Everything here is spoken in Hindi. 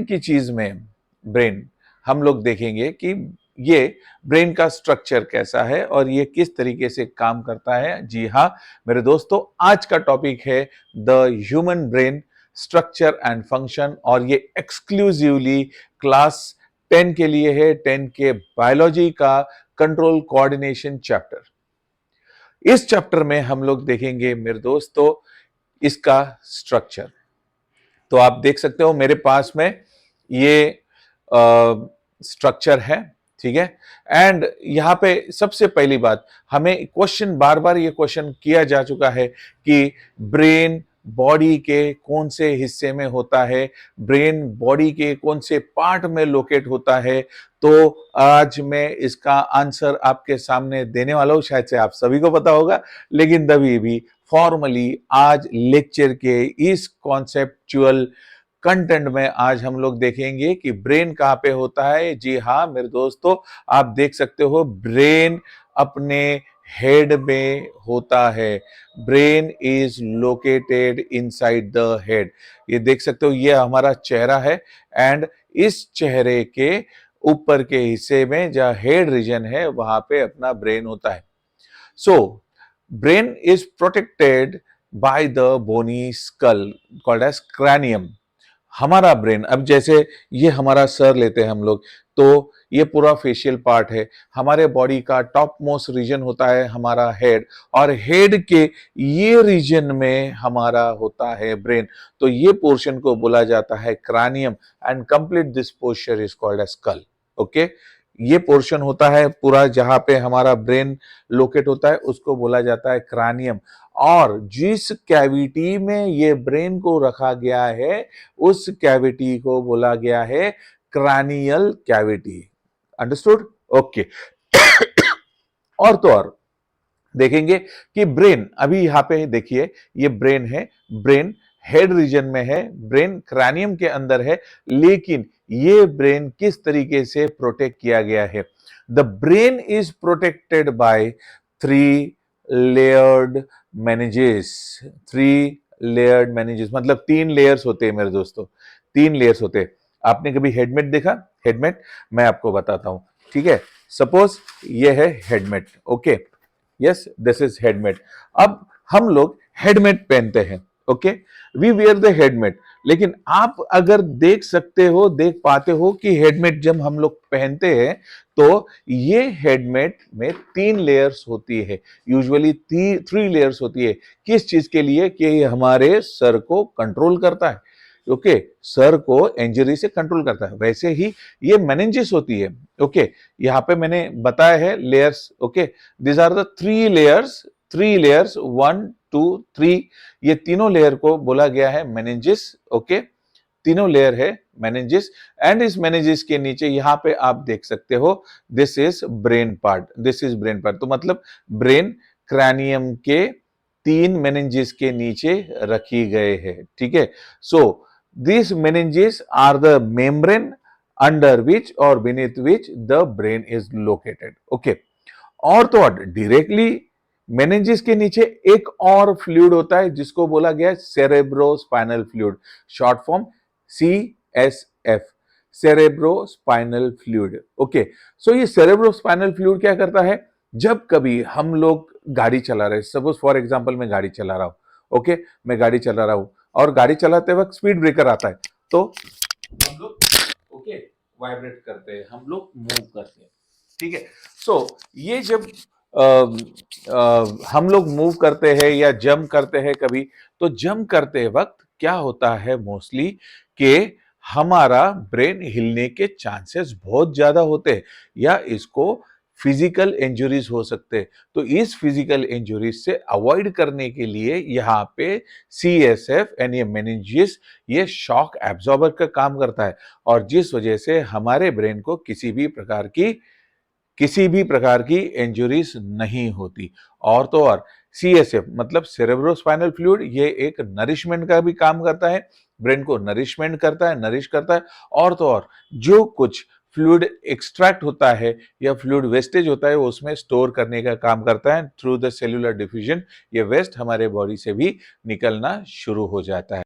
ब्रेन की चीज में ब्रेन हम लोग देखेंगे कि ये ब्रेन का स्ट्रक्चर कैसा है और ये किस तरीके से काम करता है। जी हाँ मेरे दोस्तों, आज का टॉपिक है the human brain structure and function, और ये एक्सक्लूसिवली क्लास 10 के लिए है, 10 के बायोलॉजी का कंट्रोल कोऑर्डिनेशन चैप्टर। इस चैप्टर में हम लोग देखेंगे मेरे दोस्तों इसका स्ट्रक्चर। तो आप देख सकते हो मेरे पास में ये स्ट्रक्चर है, ठीक है। एंड यहाँ पे सबसे पहली बात, हमें क्वेश्चन बार बार ये क्वेश्चन किया जा चुका है कि ब्रेन बॉडी के कौन से हिस्से में होता है, ब्रेन बॉडी के कौन से पार्ट में लोकेट होता है। तो आज मैं इसका आंसर आपके सामने देने वाला हूं। शायद से आप सभी को पता होगा, लेकिन तभी भी फॉर्मली आज लेक्चर के इस कॉन्सेप्चुअल कंटेंट में आज हम लोग देखेंगे कि ब्रेन कहां पे होता है। जी हाँ मेरे दोस्तों, आप देख सकते हो ब्रेन अपने हेड में होता है। Brain is located inside the head. ये देख सकते हो, ये हमारा चेहरा है एंड इस चेहरे के ऊपर के हिस्से में जहां हेड रीजन है वहां पे अपना ब्रेन होता है। So brain is protected by the bony skull called as cranium. हमारा ब्रेन, अब जैसे ये हमारा सर लेते हैं हम लोग, तो ये पूरा फेशियल पार्ट है। हमारे बॉडी का टॉप मोस्ट रीजन होता है हमारा हेड, और हेड के ये रीजन में हमारा होता है ब्रेन। तो ये पोर्शन को बोला जाता है cranium and complete this posture is called as skull. Okay, ये पोर्शन होता है पूरा जहां पे हमारा ब्रेन लोकेट होता है उसको बोला जाता है क्रैनियम। और जिस कैविटी में ये ब्रेन को रखा गया है उस कैविटी को बोला गया है क्रैनियल कैविटी। अंडरस्टूड? ओके। और तो और देखेंगे कि ब्रेन, अभी यहां पे देखिए ये ब्रेन है, ब्रेन हेड रीजन में है, ब्रेन क्रैनियम के अंदर है, लेकिन ये ब्रेन किस तरीके से प्रोटेक्ट किया गया है। The brain is protected bye 3 layered meninges. 3 layered meninges मतलब 3 लेयर्स होते हैं मेरे दोस्तों, 3 लेयर्स होते हैं। आपने कभी हेडमेट देखा? हेडमेट मैं आपको बताता हूं, ठीक है। सपोज ये है हेडमेट, ओके, यस दिस इज हेडमेट। अब हम लोग हेडमेट पहनते हैं, ओके, वी वेयर द हेडमेट। लेकिन आप अगर देख सकते हो, देख पाते हो कि हेडमेट जब हम लोग पहनते हैं तो ये हेडमेट में 3 लेयर्स होती है, यूजुअली 3 लेयर्स होती है। किस चीज के लिए? कि ये हमारे सर को कंट्रोल करता है, ओके, सर को इंजरी से कंट्रोल करता है। वैसे ही ये मेनिंजिस होती है, ओके, यहाँ पे मैंने बताया है layers, okay, this are the 3 layers, 3 layers 1 2 3। ये तीनों लेयर को बोला गया है मेनिंजिस, ओके, तीनों लेयर है मेनिंजिस। एंड इस मेनिंजिस के नीचे यहां पे आप देख सकते हो this is brain part, this is brain part. तो मतलब ब्रेन क्रैनियम के 3 मेनिंजिस के नीचे रखी गए हैं, ठीक है। सो these meninges are the membrane under which or beneath which the brain is located. Okay. और तो और डायरेक्टली मेनिंजेस के नीचे एक और फ्लूइड होता है जिसको बोला गया है cerebrospinal fluid, short form CSF, cerebrospinal fluid. Okay, so ये सेरेब्रोस्पाइनल फ्लूइड क्या करता है? जब कभी हम लोग गाड़ी चला रहे, सपोज फॉर एग्जांपल मैं गाड़ी चला रहा हूं, ओके, मैं गाड़ी चला रहा हूं और गाड़ी चलाते वक्त स्पीड ब्रेकर आता है, तो हम लोग ओके वाइब्रेट करते हैं, हम लोग मूव करते हैं, ठीक है। सो ये जब हम लोग मूव करते हैं या जंप करते हैं कभी, तो जंप करते वक्त क्या होता है मोस्टली कि हमारा ब्रेन हिलने के चांसेस बहुत ज्यादा होते हैं, या इसको फिजिकल इंजरीज हो सकते हैं। तो इस फिजिकल इंजरीज से अवॉइड करने के लिए यहाँ पे CSF यानी ये मेनिंजिस, ये शॉक एब्जॉर्बर का काम करता है, और जिस वजह से हमारे ब्रेन को किसी भी प्रकार की इंजरीज नहीं होती। और तो और CSF मतलब सेरेब्रोस्पाइनल फ्लूइड, ये एक नरिशमेंट का भी काम करता है, ब्रेन को नरिशमेंट करता है, नरिश करता है। और तो और जो कुछ फ्लूइड एक्सट्रैक्ट होता है या फ्लूइड वेस्टेज होता है वो उसमें स्टोर करने का काम करता है। थ्रू द सेल्यूलर डिफ्यूजन ये वेस्ट हमारे बॉडी से भी निकलना शुरू हो जाता है।